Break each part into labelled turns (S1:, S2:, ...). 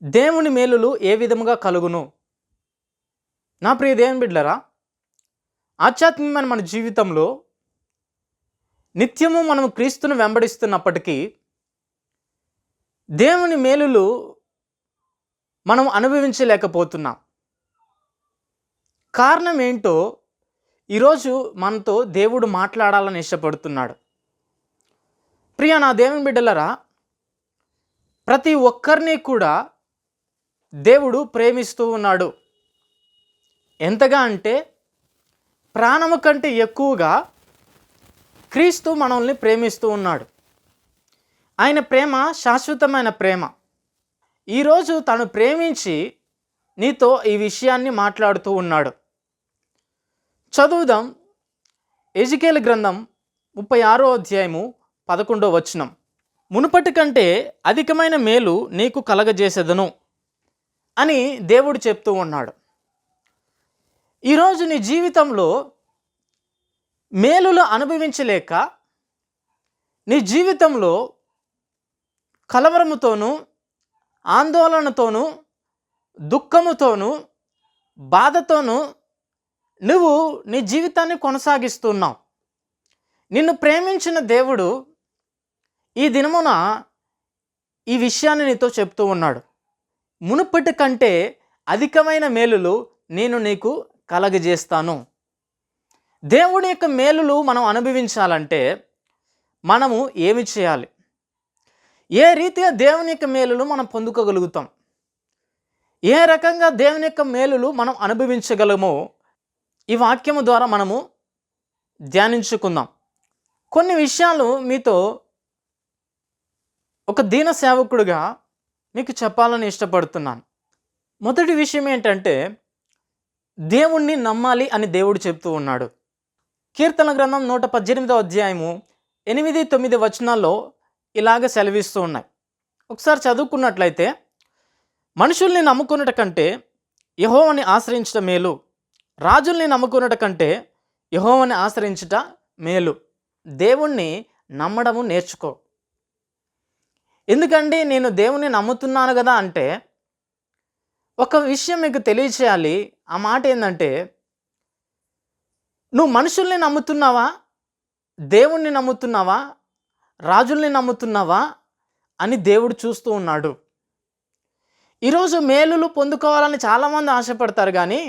S1: దేవుని మేలులు ఏ విధముగా కలుగును? నా ప్రియ దేవుని బిడ్డలారా, ఆధ్యాత్మికమైన మన జీవితంలో నిత్యము మనం క్రీస్తును వెంబడిస్తున్నప్పటికీ దేవుని మేలులు మనం అనుభవించలేకపోతున్నాం. కారణం ఏంటో ఈరోజు మనతో దేవుడు మాట్లాడాలని ఇష్టపడుతున్నాడు. ప్రియ నా దేవుని బిడ్డలారా, ప్రతి ఒక్కరిని కూడా దేవుడు ప్రేమిస్తూ ఉన్నాడు. ఎంతగా అంటే ప్రాణము కంటే ఎక్కువగా క్రీస్తు మనల్ని ప్రేమిస్తూ ఉన్నాడు. ఆయన ప్రేమ శాశ్వతమైన ప్రేమ. ఈరోజు తను ప్రేమించి నీతో ఈ విషయాన్ని మాట్లాడుతూ ఉన్నాడు. చదువుదాం. ఎజికేలు గ్రంథం 36వ అధ్యాయము 11వ వచనం. మునుపటి కంటే అధికమైన మేలు నీకు కలగజేసేదను అని దేవుడు చెప్తూ ఉన్నాడు. ఈరోజు నీ జీవితంలో మేలులు అనుభవించలేక నీ జీవితంలో కలవరముతోనూ ఆందోళనతోనూ దుఃఖముతోనూ బాధతోనూ నువ్వు నీ జీవితాన్ని కొనసాగిస్తున్నావు. నిన్ను ప్రేమించిన దేవుడు ఈ దినమున ఈ విషయాన్ని నీతో చెప్తూ ఉన్నాడు. మునుపటి కంటే అధికమైన మేలులు నేను నీకు కలగజేస్తాను. దేవుడి యొక్క మేలులు మనం అనుభవించాలంటే మనము ఏమి చేయాలి? ఏ రీతిగా దేవుని యొక్క మేలులు మనం పొందుకోగలుగుతాం? ఏ రకంగా దేవుని యొక్క మేలులు మనం అనుభవించగలమో ఈ వాక్యము ద్వారా మనము ధ్యానించుకుందాం. కొన్ని విషయాలు మీతో ఒక దీన సేవకుడుగా మీకు చెప్పాలని ఇష్టపడుతున్నాను. మొదటి విషయం ఏంటంటే దేవుణ్ణి నమ్మాలి అని దేవుడు చెప్తూ ఉన్నాడు. కీర్తన గ్రంథం 118వ అధ్యాయము 8-9 వచనాల్లో ఇలాగ సెలవిస్తూ ఉన్నాయి. ఒకసారి చదువుకున్నట్లయితే, మనుషుల్ని నమ్ముకున్నట కంటే యెహోవాని ఆశ్రయించుట మేలు, రాజుల్ని నమ్ముకున్నట కంటే యెహోవాని ఆశ్రయించుట మేలు. దేవుణ్ణి నమ్మడము నేర్చుకో. ఎందుకంటే నేను దేవుణ్ణి నమ్ముతున్నాను కదా అంటే ఒక విషయం మీకు తెలియచేయాలి. ఆ మాట ఏంటంటే, నువ్వు మనుషుల్ని నమ్ముతున్నావా, దేవుణ్ణి నమ్ముతున్నావా, రాజుల్ని నమ్ముతున్నావా అని దేవుడు చూస్తూ ఉన్నాడు. ఈరోజు మేలులు పొందుకోవాలని చాలామంది ఆశపడతారు, కానీ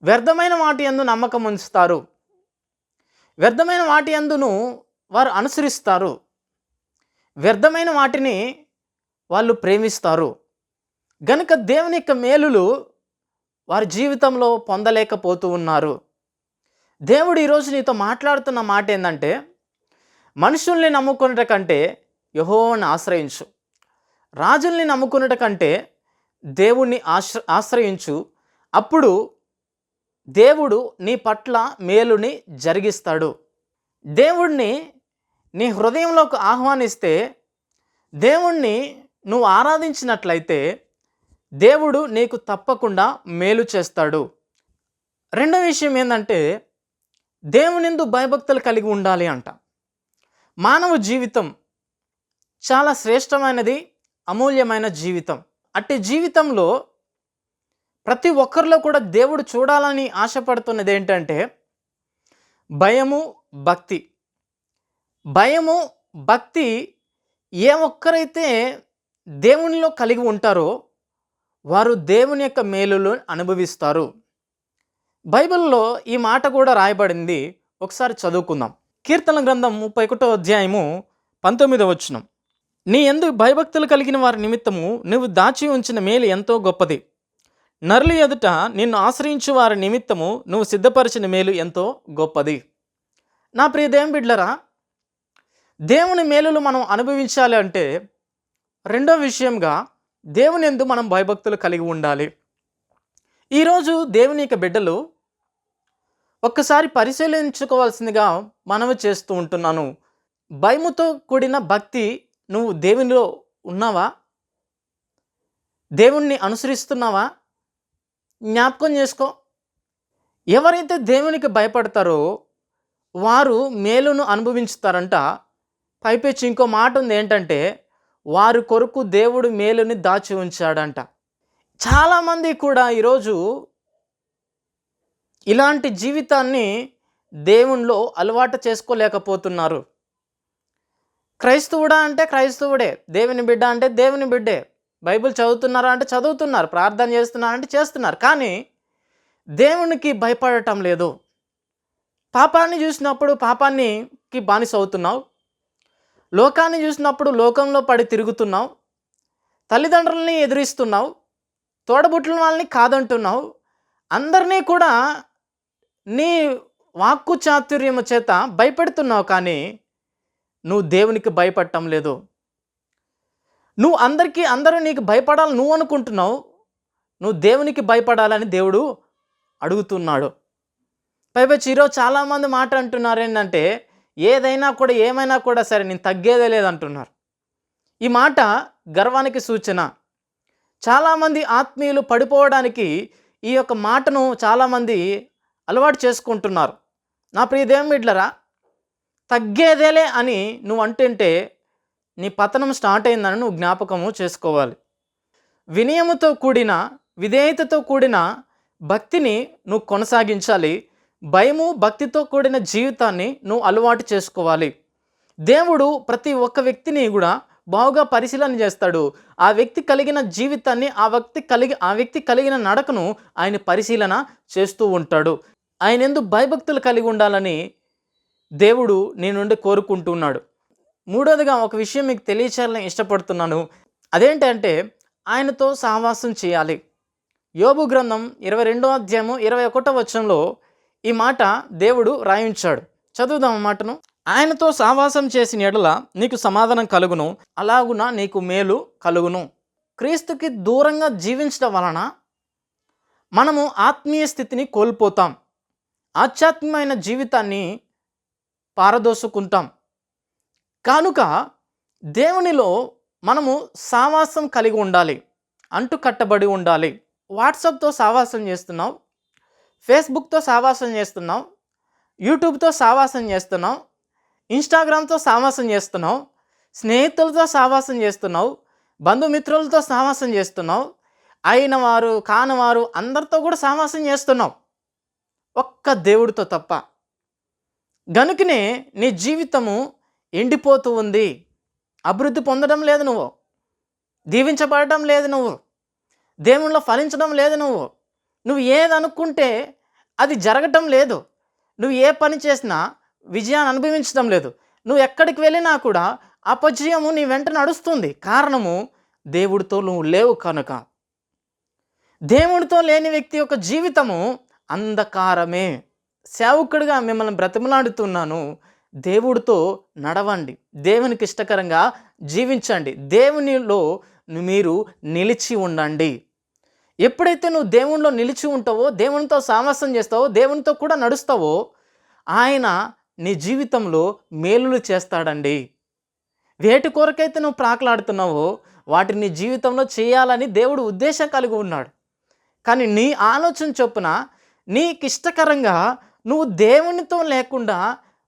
S1: వ్యర్థమైన వాటి యందు నమ్మకం ఉంచుతారు. వ్యర్థమైన వాటి యందును వారు అనుసరిస్తారు. వ్యర్థమైన వాటిని వాళ్ళు ప్రేమిస్తారు. గనుక దేవుని యొక్క మేలులు వారి జీవితంలో పొందలేకపోతూ ఉన్నారు. దేవుడు ఈరోజు నీతో మాట్లాడుతున్న మాట ఏంటంటే, మనుషుల్ని నమ్ముకున్నట కంటే యెహోవాను ఆశ్రయించు, రాజుల్ని నమ్ముకున్నట కంటే దేవుణ్ణి ఆశ్రయించు. అప్పుడు దేవుడు నీ పట్ల మేలుని జరిగిస్తాడు. దేవుణ్ణి నీ హృదయంలోకి ఆహ్వానిస్తే, దేవుణ్ణి నువ్వు ఆరాధించినట్లయితే దేవుడు నీకు తప్పకుండా మేలు చేస్తాడు. రెండో విషయం ఏంటంటే, దేవునిందు భయభక్తులు కలిగి ఉండాలి అంట. మానవ జీవితం చాలా శ్రేష్టమైనది, అమూల్యమైన జీవితం. అట్టి జీవితంలో ప్రతి ఒక్కరిలో కూడా దేవుడు చూడాలని ఆశపడుతున్నది ఏంటంటే భయము, భక్తి. భయము, భక్తి ఏ ఒక్కరైతే దేవునిలో కలిగి ఉంటారో వారు దేవుని యొక్క మేలులు అనుభవిస్తారు. బైబిల్లో ఈ మాట కూడా రాయబడింది. ఒకసారి చదువుకుందాం. కీర్తన గ్రంథం 31వ అధ్యాయము 19వ వచనం. నీ యందు భయభక్తులు కలిగిన వారి నిమిత్తము నువ్వు దాచి ఉంచిన మేలు ఎంతో గొప్పది. నరుల ఎదుట నిన్ను ఆశ్రయించు వారి నిమిత్తము నువ్వు సిద్ధపరిచిన మేలు ఎంతో గొప్పది. నా ప్రియ దేవుని బిడ్డలారా, దేవుని మేలులు మనం అనుభవించాలి అంటే రెండో విషయంగా దేవుని యందు మనం భయభక్తులు కలిగి ఉండాలి. ఈరోజు దేవుని యొక్క బిడ్డలు ఒక్కసారి పరిశీలించుకోవాల్సిందిగా మనవి చేస్తూ ఉంటున్నాను. భయముతో కూడిన భక్తి నువ్వు దేవునిలో ఉన్నావా? దేవుణ్ణి అనుసరిస్తున్నావా? జ్ఞాపకం చేసుకో. ఎవరైతే దేవునికి భయపడతారో వారు మేలును అనుభవించుతారంట. పైపెచ్చి ఇంకో మాట ఉంది ఏంటంటే, వారి కొరకు దేవుడు మేలుని దాచి ఉంచాడంట. చాలామంది కూడా ఈరోజు ఇలాంటి జీవితాన్ని దేవునిలో అలవాటు చేసుకోలేకపోతున్నారు. క్రైస్తవుడా అంటే క్రైస్తవుడే, దేవుని బిడ్డ అంటే దేవుని బిడ్డే, బైబిల్ చదువుతున్నారా అంటే చదువుతున్నారు, ప్రార్థన చేస్తున్నారంటే చేస్తున్నారు, కానీ దేవునికి భయపడటం లేదు. పాపాన్ని చూసినప్పుడు పాపానికి బానిస అవుతున్నావు, లోకాన్ని చూసినప్పుడు లోకంలో పడి తిరుగుతున్నావు, తల్లిదండ్రులని ఎదిరిస్తున్నావు, తోడబుట్టిన వాళ్ళని కాదంటున్నావు, అందరినీ కూడా నీ వాక్కు చాతుర్యము చేత భయపెడుతున్నావు, కానీ నువ్వు దేవునికి భయపడటం లేదు. నువ్వు అందరూ నీకు భయపడాలని నువ్వు అనుకుంటున్నావు, నువ్వు దేవునికి భయపడాలని దేవుడు అడుగుతున్నాడు. పైపచ్చి ఈరోజు చాలామంది మాట అంటున్నారు ఏంటంటే, ఏదైనా కూడా ఏమైనా కూడా సరే నేను తగ్గేదే లేదంటున్నారు. ఈ మాట గర్వానికి సూచన. చాలామంది ఆత్మీయులు పడిపోవడానికి ఈ యొక్క మాటను చాలామంది అలవాటు చేసుకుంటున్నారు. నా ప్రియ దేవుని బిడ్డలారా, తగ్గేదేలే అని నువ్వు అంటుంటే నీ పతనం స్టార్ట్ అయిందని నువ్వు జ్ఞాపకము చేసుకోవాలి. వినయముతో కూడిన విధేయతతో కూడిన భక్తిని నువ్వు కొనసాగించాలి. భయము భక్తితో కూడిన జీవితాన్ని నువ్వు అలవాటు చేసుకోవాలి. దేవుడు ప్రతి ఒక్క వ్యక్తిని కూడా బాగా పరిశీలన చేస్తాడు. ఆ వ్యక్తి కలిగిన జీవితాన్ని, ఆ వ్యక్తి కలిగిన నడకను ఆయన పరిశీలన చేస్తూ ఉంటాడు. ఆయన యందు భయభక్తులు కలిగి ఉండాలని దేవుడు నీ నుండి కోరుకుంటున్నాడు. మూడోదిగా ఒక విషయం మీకు తెలియచేయాలని ఇష్టపడుతున్నాను. అదేంటంటే ఆయనతో సహవాసం చేయాలి. యోబు గ్రంథం 22వ అధ్యాయము 21వ వచనంలో ఈ మాట దేవుడు రాయించాడు. చదువుదాం ఆ మాటను. ఆయనతో సహవాసం చేసిన యెడల నీకు సమాధానం కలుగును, అలాగున నీకు మేలు కలుగును. క్రీస్తుకి దూరంగా జీవించడం వలన మనము ఆత్మీయ స్థితిని కోల్పోతాం, ఆధ్యాత్మికమైన జీవితాన్ని పారదోసుకుంటాం. కనుక దేవునిలో మనము సావాసం కలిగి ఉండాలి, అంటు కట్టబడి ఉండాలి. వాట్సాప్తో సావాసం చేస్తున్నావు, ఫేస్బుక్తో సావాసం చేస్తున్నావు, యూట్యూబ్తో సావాసం చేస్తున్నావు, ఇన్స్టాగ్రామ్తో సావాసం చేస్తున్నావు, స్నేహితులతో సావాసం చేస్తున్నావు, బంధుమిత్రులతో సావాసం చేస్తున్నావు, అయిన వారు కానివారు అందరితో కూడా సావాసం చేస్తున్నావు, ఒక్క దేవుడితో తప్ప. గనుకనే నీ జీవితము ఎండిపోతూ ఉంది, అభివృద్ధి పొందడం లేదు, నువ్వు దీవించబడటం లేదు, నువ్వు దేవునిలో ఫలించడం లేదు, నువ్వు ఏది అనుకుంటే అది జరగటం లేదు, నువ్వు ఏ పని చేసినా విజయాన్ని అనుభవించడం లేదు, నువ్వు ఎక్కడికి వెళ్ళినా కూడా అపజయము నీ వెంట నడుస్తుంది. కారణము దేవుడితో నువ్వు లేవు కనుక. దేవుడితో లేని వ్యక్తి యొక్క జీవితము అంధకారమే. సేవకుడిగా మిమ్మల్ని బ్రతిమలాడుతున్నాను, దేవుడితో నడవండి, దేవునికి ఇష్టకరంగా జీవించండి, దేవునిలో మీరు నిలిచి ఉండండి. ఎప్పుడైతే నువ్వు దేవునిలో నిలిచి ఉంటావో, దేవునితో సావాసం చేస్తావో, దేవునితో కూడా నడుస్తావో, ఆయన నీ జీవితంలో మేలులు చేస్తాడండి. వేటి కొరకైతే నువ్వు ప్రాకులాడుతున్నావో వాటిని నీ జీవితంలో చేయాలని దేవుడు ఉద్దేశం కలిగి ఉన్నాడు. కానీ నీ ఆలోచన చొప్పున నీకు ఇష్టకరంగా నువ్వు దేవునితో లేకుండా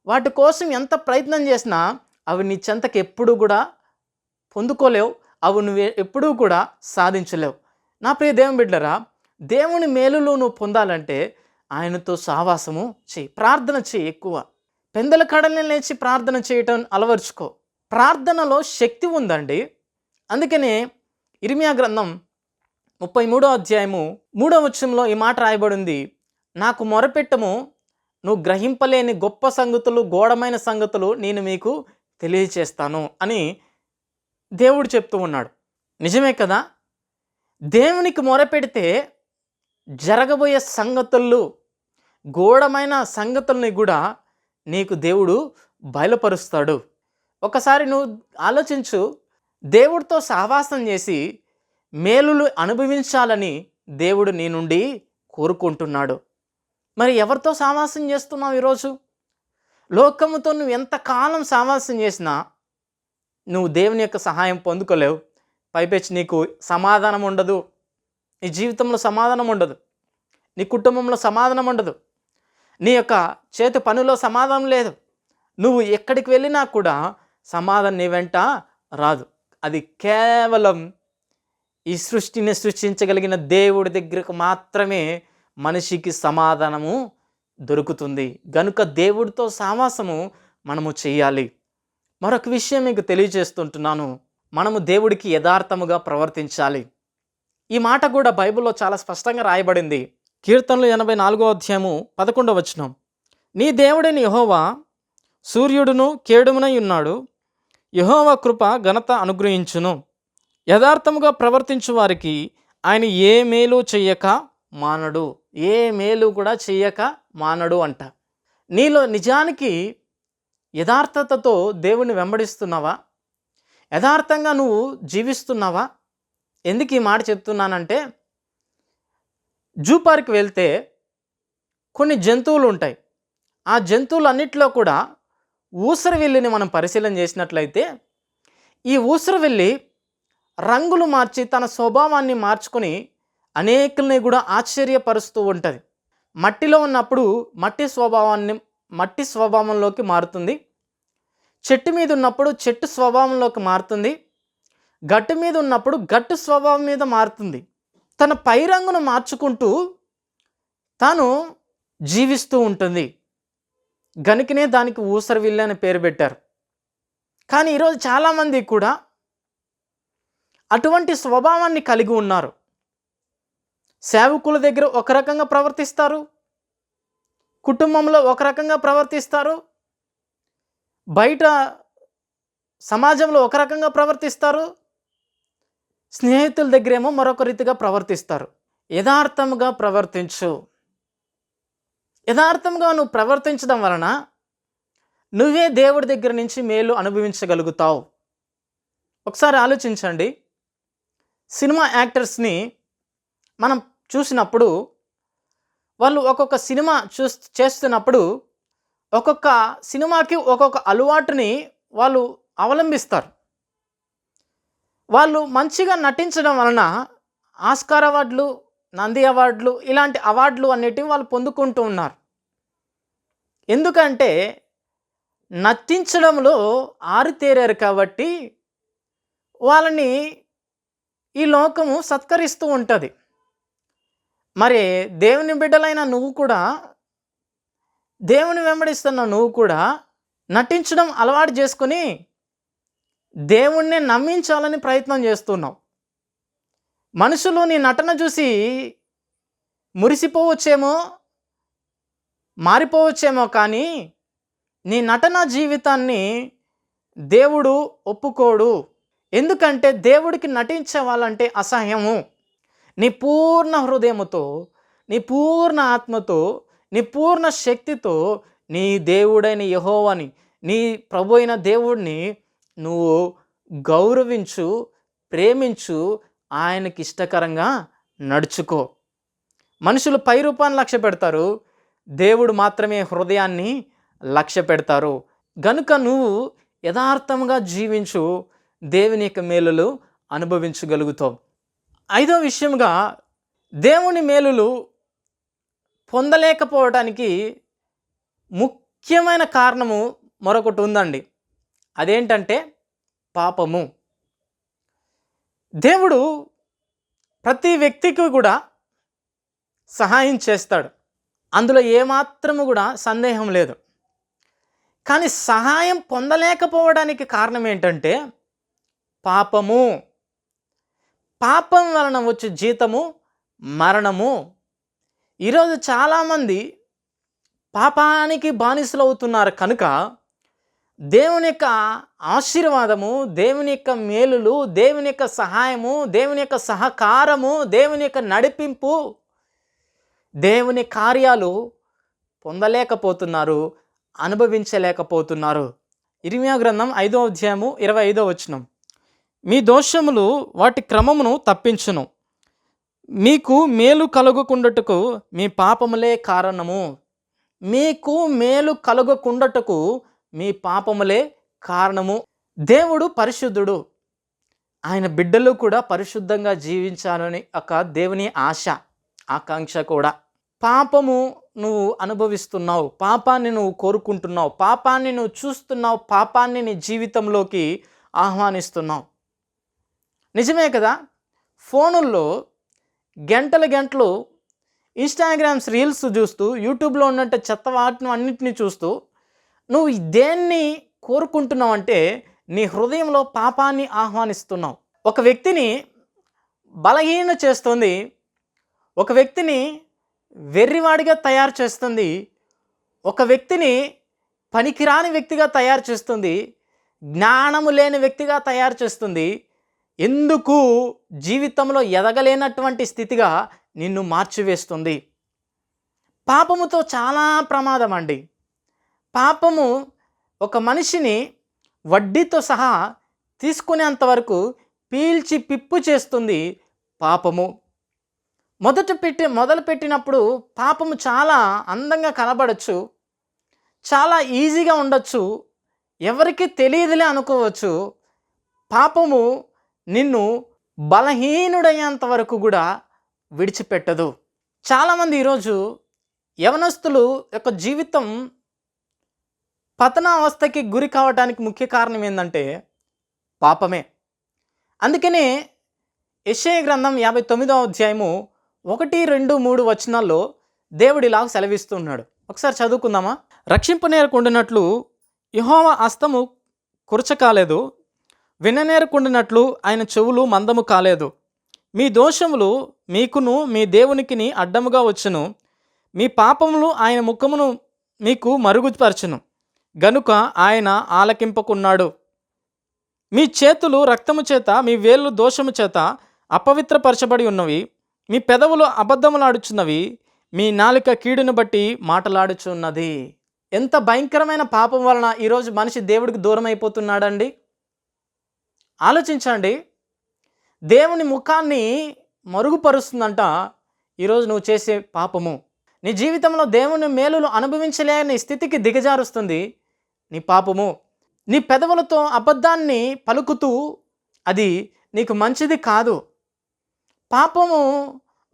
S1: వాటి కోసం ఎంత ప్రయత్నం చేసినా అవి నీ చెంతకు ఎప్పుడూ కూడా పొందుకోలేవు, అవి నువ్వు ఎప్పుడూ కూడా సాధించలేవు. నా ప్రియ దేవుని బిడ్డలారా, దేవుని మేలులు నువ్వు పొందాలంటే ఆయనతో సహవాసము చేయి, ప్రార్థన చేయి. ఎక్కువ పెందల కడల్ని లేచి ప్రార్థన చేయటం అలవర్చుకో. ప్రార్థనలో శక్తి ఉందండి. అందుకనే ఇర్మియా గ్రంథం 33వ అధ్యాయము 3వ వచనంలో ఈ మాట రాయబడింది, నాకు మొరపెట్టము, నువ్వు గ్రహింపలేని గొప్ప సంగతులు, గూఢమైన సంగతులు నేను మీకు తెలియచేస్తాను అని దేవుడు చెప్తూ ఉన్నాడు. నిజమే కదా, దేవునికి మొరపెడితే జరగబోయే సంగతులు, గూఢమైన సంగతుల్ని కూడా నీకు దేవుడు బయలుపరుస్తాడు. ఒకసారి నువ్వు ఆలోచించు, దేవుడితో సహవాసం చేసి మేలులు అనుభవించాలని దేవుడు నీ నుండి కోరుకుంటున్నాడు. మరి ఎవరితో సహవాసం చేస్తున్నావు ఈరోజు? లోకముతో నువ్వు ఎంతకాలం సహవాసం చేసినా నువ్వు దేవుని యొక్క సహాయం పొందుకోలేవు. పైపెచ్చి నీకు సమాధానం ఉండదు, నీ జీవితంలో సమాధానం ఉండదు, నీ కుటుంబంలో సమాధానం ఉండదు, నీ యొక్క చేతి పనిలో సమాధానం లేదు, నువ్వు ఎక్కడికి వెళ్ళినా కూడా సమాధానం నీ వెంట రాదు. అది కేవలం ఈ సృష్టిని సృష్టించగలిగిన దేవుడి దగ్గరకు మాత్రమే మనిషికి సమాధానము దొరుకుతుంది. గనుక దేవుడితో సావాసము మనము చేయాలి. మరొక విషయం మీకు తెలియజేస్తుంటున్నాను. మనము దేవుడికి యథార్థముగా ప్రవర్తించాలి. ఈ మాట కూడా బైబిల్లో చాలా స్పష్టంగా రాయబడింది. కీర్తనలు 84వ అధ్యాయము 11వ వచనం. నీ దేవుడైన యెహోవా సూర్యుడును కేడుమునై ఉన్నాడు. యెహోవా కృప ఘనత అనుగ్రహించును. యథార్థముగా ప్రవర్తించు వారికి ఆయన ఏ మేలు చెయ్యక మానడు. ఏ మేలు కూడా చెయ్యక మానడు అంట. నీలో నిజానికి యథార్థతతో దేవుని వెంబడిస్తున్నావా? యథార్థంగా నువ్వు జీవిస్తున్నావా? ఎందుకు ఈ మాట చెప్తున్నానంటే, జూ పార్క్ వెళ్తే కొన్ని జంతువులు ఉంటాయి. ఆ జంతువులన్నిటిలో కూడా ఊసరవెల్లిని మనం పరిశీలన చేసినట్లయితే, ఈ ఊసరవెల్లి రంగులు మార్చి తన స్వభావాన్ని మార్చుకొని అనేకుల్ని కూడా ఆశ్చర్యపరుస్తూ ఉంటుంది. మట్టిలో ఉన్నప్పుడు మట్టి స్వభావంలోకి మారుతుంది. చెట్టు మీద ఉన్నప్పుడు చెట్టు స్వభావంలోకి మారుతుంది. గట్టు మీద ఉన్నప్పుడు గట్టు స్వభావం మీద మారుతుంది. తన పై రంగును మార్చుకుంటూ తాను జీవిస్తూ ఉంటుంది. గనుకనే దానికి ఊసరవిల్లి అని పేరు పెట్టారు. కానీ ఈరోజు చాలామంది కూడా అటువంటి స్వభావాన్ని కలిగి ఉన్నారు. సేవకుల దగ్గర ఒక రకంగా ప్రవర్తిస్తారు, కుటుంబంలో ఒక రకంగా ప్రవర్తిస్తారు, బయట సమాజంలో ఒక రకంగా ప్రవర్తిస్తారు, స్నేహితుల దగ్గరేమో మరొక రీతిగా ప్రవర్తిస్తారు. యథార్థముగా ప్రవర్తించు. యథార్థంగా నువ్వు ప్రవర్తించడం వలన నువ్వే దేవుడి దగ్గర నుంచి మేలు అనుభవించగలుగుతావు. ఒకసారి ఆలోచించండి. సినిమా యాక్టర్స్ని మనం చూసినప్పుడు వాళ్ళు ఒక్కొక్క సినిమా చేస్తున్నప్పుడు ఒక్కొక్క సినిమాకి ఒక్కొక్క అలవాటుని వాళ్ళు అవలంబిస్తారు. వాళ్ళు మంచిగా నటించడం వలన ఆస్కార్ అవార్డులు, నంది అవార్డులు, ఇలాంటి అవార్డులు అనేటివి వాళ్ళు పొందుకుంటూ ఉన్నారు. ఎందుకంటే నటించడంలో ఆరితేరారు కాబట్టి వాళ్ళని ఈ లోకము సత్కరిస్తూ ఉంటుంది. మరి దేవుని బిడ్డలైన నువ్వు కూడా, దేవుని వెంబడిస్తున్న నువ్వు కూడా నటించడం అలవాటు చేసుకొని దేవుణ్ణి నమ్మించాలని ప్రయత్నం చేస్తున్నావు. మనుషులు నీ నటన చూసి మురిసిపోవచ్చేమో, మారిపోవచ్చేమో, కానీ నీ నటన జీవితాన్ని దేవుడు ఒప్పుకోడు. ఎందుకంటే దేవుడికి నటించే వాళ్ళంటే అసహ్యము. నీ పూర్ణ హృదయముతో, నీ పూర్ణ ఆత్మతో, నీ పూర్ణ శక్తితో నీ దేవుడైన యెహోవాని, నీ ప్రభు అయిన దేవుడిని నువ్వు గౌరవించు, ప్రేమించు, ఆయనకి ఇష్టకరంగా నడుచుకో. మనుషులు పై రూపాన్ని లక్ష్య పెడతారు, దేవుడు మాత్రమే హృదయాన్ని లక్ష్య పెడతారు. గనుక నువ్వు యథార్థంగా జీవించు, దేవుని యొక్క మేలులు అనుభవించగలుగుతావు. ఐదో విషయంగా, దేవుని మేలులు పొందలేకపోవడానికి ముఖ్యమైన కారణము మరొకటి ఉందండి. అదేంటంటే పాపము. దేవుడు ప్రతి వ్యక్తికి కూడా సహాయం చేస్తాడు, అందులో ఏమాత్రము కూడా సందేహం లేదు. కానీ సహాయం పొందలేకపోవడానికి కారణం ఏంటంటే పాపము. పాపం వలన వచ్చే జీతము మరణము. ఈరోజు చాలామంది పాపానికి బానిసలు అవుతున్నారు. కనుక దేవుని యొక్క ఆశీర్వాదము, దేవుని యొక్క మేలులు, దేవుని యొక్క సహాయము, దేవుని యొక్క సహకారము, దేవుని యొక్క నడిపింపు, దేవుని కార్యాలు పొందలేకపోతున్నారు, అనుభవించలేకపోతున్నారు. ఇర్మీయా గ్రంథం 5వ అధ్యాయము 25వ వచనం. మీ దోషములు వాటి క్రమమును తప్పించును, మీకు మేలు కలుగకుండటకు మీ పాపములే కారణము. మీకు మేలు కలుగకుండటకు మీ పాపములే కారణము. దేవుడు పరిశుద్ధుడు. ఆయన బిడ్డలు కూడా పరిశుద్ధంగా జీవించాలని ఒక దేవుని ఆశ, ఆకాంక్ష కూడా. పాపము నువ్వు అనుభవిస్తున్నావు, పాపాన్ని నువ్వు కోరుకుంటున్నావు, పాపాన్ని నువ్వు చూస్తున్నావు, పాపాన్ని నీ జీవితంలోకి ఆహ్వానిస్తున్నావు. నిజమే కదా? ఫోనుల్లో గంటలు గంటలు ఇన్‌స్టాగ్రామ్స్ రీల్స్ చూస్తూ, యూట్యూబ్‌లో ఉన్నట్టు చెత్త వాటిని అన్నిటిని చూస్తూ, నువ్వు దేన్ని కోరుకుంటున్నావంటే నీ హృదయంలో పాపాన్ని ఆహ్వానిస్తున్నావు. ఒక వ్యక్తిని బలహీన చేస్తుంది. ఒక వ్యక్తిని వెర్రివాడిగా తయారు చేస్తుంది. ఒక వ్యక్తిని పనికిరాని వ్యక్తిగా తయారు చేస్తుంది. జ్ఞానము లేని వ్యక్తిగా తయారు చేస్తుంది. ఎందుకు జీవితంలో ఎదగలేనటువంటి స్థితిగా నిన్ను మార్చివేస్తుంది. పాపముతో చాలా ప్రమాదం అండి. పాపము ఒక మనిషిని వడ్డీతో సహా తీసుకునేంత వరకు పీల్చి పిప్పు చేస్తుంది పాపము. మొదలుపెట్టినప్పుడు పాపము చాలా అందంగా కనబడచ్చు, చాలా ఈజీగా ఉండొచ్చు, ఎవరికి తెలియదులే అనుకోవచ్చు. పాపము నిన్ను బలహీనుడయ్యేంత వరకు కూడా విడిచిపెట్టదు. చాలామంది ఈరోజు యవనస్తులు యొక్క జీవితం పతనావస్థకి గురి కావడానికి ముఖ్య కారణం ఏంటంటే పాపమే. అందుకనే యెషయా గ్రంథం 59వ అధ్యాయము 1, 2, 3 వచనాల్లో దేవుడు ఇలాగ సెలవిస్తున్నాడు. ఒకసారి చదువుకుందామా? రక్షింపనేరకుండినట్లు యెహోవా హస్తము కురచకాలేదు, విననేరకుండినట్లు ఆయన చెవులు మందము కాలేదు. మీ దోషములు మీకును మీ దేవునికిని అడ్డముగా వచ్చును, మీ పాపములు ఆయన ముఖమును మీకు మరుగుపరచును గనుక ఆయన ఆలకింపకున్నాడు. మీ చేతులు రక్తము చేత, మీ వేళ్ళు దోషము చేత అపవిత్రపరచబడి ఉన్నవి, మీ పెదవులు అబద్ధములాడుచున్నవి, మీ నాలుక కీడును బట్టి మాటలాడుచున్నది. ఎంత భయంకరమైన పాపం వలన ఈరోజు మనిషి దేవుడికి దూరం అయిపోతున్నాడండి. ఆలోచించండి. దేవుని ముఖాన్ని మరుగుపరుస్తుందంట ఈరోజు నువ్వు చేసే పాపము. నీ జీవితంలో దేవుని మేలులు అనుభవించలేని స్థితికి దిగజారుస్తుంది నీ పాపము. నీ పెదవులతో అబద్ధాన్ని పలుకుతూ అది నీకు మంచిది కాదు. పాపము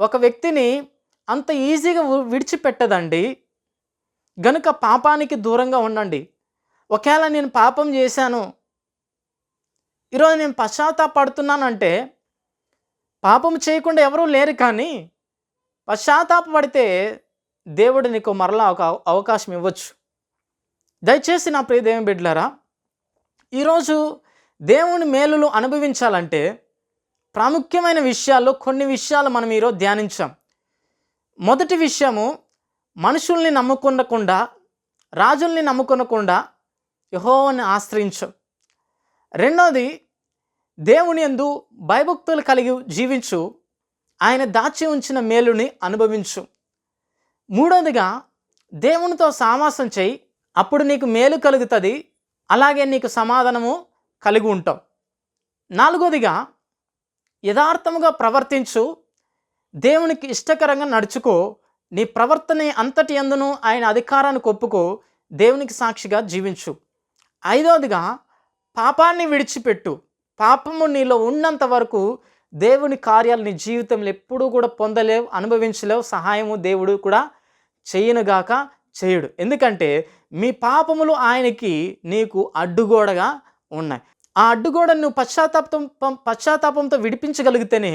S1: ఒక వ్యక్తిని అంత ఈజీగా విడిచిపెట్టదండి. గనుక పాపానికి దూరంగా ఉండండి. ఒకవేళ నేను పాపం చేశాను, ఈరోజు నేను పశ్చాత్తాపడుతున్నానంటే, పాపం చేయకుండా ఎవరూ లేరు, కానీ పశ్చాత్తాపడితే దేవుడు నీకు మరలా ఒక అవకాశం ఇవ్వచ్చు. దయచేసి నా ప్రియ దేవుని బిడ్డలారా, ఈరోజు దేవుని మేలులు అనుభవించాలంటే ప్రాముఖ్యమైన విషయాల్లో కొన్ని విషయాలు మనం ఈరోజు ధ్యానించాం. మొదటి విషయము, మనుషుల్ని నమ్ముకొనకుండా, రాజుల్ని నమ్ముకొనకుండా యెహోవాని ఆశ్రయించు. రెండోది, దేవుని యందు భయభక్తులు కలిగి జీవించు, ఆయన దాచి ఉంచిన మేలుని అనుభవించు. మూడోదిగా, దేవునితో సావాసం చేయి, అప్పుడు నీకు మేలు కలుగుతుంది, అలాగే నీకు సమాధానము కలిగి ఉంటావు. నాలుగోదిగా, యథార్థముగా ప్రవర్తించు, దేవునికి ఇష్టకరంగా నడుచుకో, నీ ప్రవర్తన అంతటి యందును ఆయన అధికారాన్ని ఒప్పుకో, దేవునికి సాక్షిగా జీవించు. ఐదోదిగా, పాపాన్ని విడిచిపెట్టు. పాపము నీలో ఉన్నంత వరకు దేవుని కార్యాలు నీ జీవితంలో ఎప్పుడూ కూడా పొందలేవు, అనుభవించలేవు. సహాయము దేవుడు కూడా చేయనుగాక చేయుడు. ఎందుకంటే మీ పాపములు ఆయనకి నీకు అడ్డుగోడగా ఉన్నాయి. ఆ అడ్డుగోడను నువ్వు పశ్చాత్తాపంతో విడిపించగలిగితేనే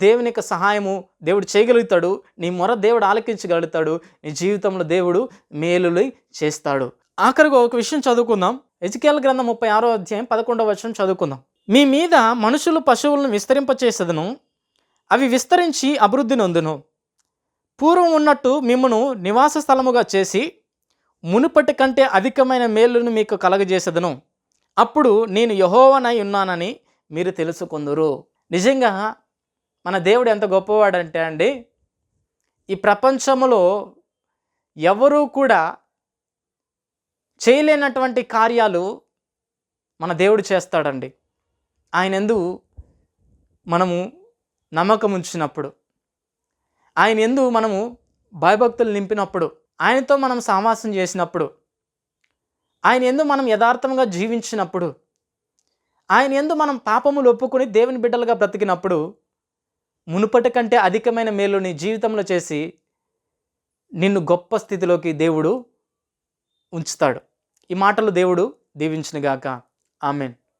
S1: దేవుని యొక్క సహాయము దేవుడు చేయగలుగుతాడు. నీ మొర దేవుడు ఆలకించగలుగుతాడు. నీ జీవితంలో దేవుడు మేలులు చేస్తాడు. ఆఖరిగా ఒక విషయం చదువుకుందాం. ఎజికేల్ గ్రంథం 36వ అధ్యాయం 11వ వచనం చదువుకుందాం. మీ మీద మనుషులు పశువులను విస్తరింపచేసేదను, అవి విస్తరించి అభివృద్ధి నొందును. పూర్వం ఉన్నట్టు మిమ్మును నివాస స్థలముగా చేసి మునుపటి కంటే అధికమైన మేలును మీకు కలగజేసేదను. అప్పుడు నేను యెహోవానై ఉన్నానని మీరు తెలుసుకొందురు. నిజంగా మన దేవుడు ఎంత గొప్పవాడంటే అండి, ఈ ప్రపంచంలో ఎవరూ కూడా చేయలేనటువంటి కార్యాలు మన దేవుడు చేస్తాడండి. ఆయన యందు మనము నమ్మకం ఉంచినప్పుడు, ఆయన యందు మనము భయభక్తులు నింపినప్పుడు, ఆయనతో మనం సహవాసం చేసినప్పుడు, ఆయన యందు మనం యథార్థంగా జీవించినప్పుడు, ఆయన యందు మనం పాపములు ఒప్పుకొని దేవుని బిడ్డలుగా బ్రతికినప్పుడు, మునుపటి కంటే అధికమైన మేలు నీ జీవితంలో చేసి నిన్ను గొప్ప స్థితిలోకి దేవుడు ఉంచుతాడు. ఈ మాటలు దేవుడు దీవించునుగాక. ఆమేన్.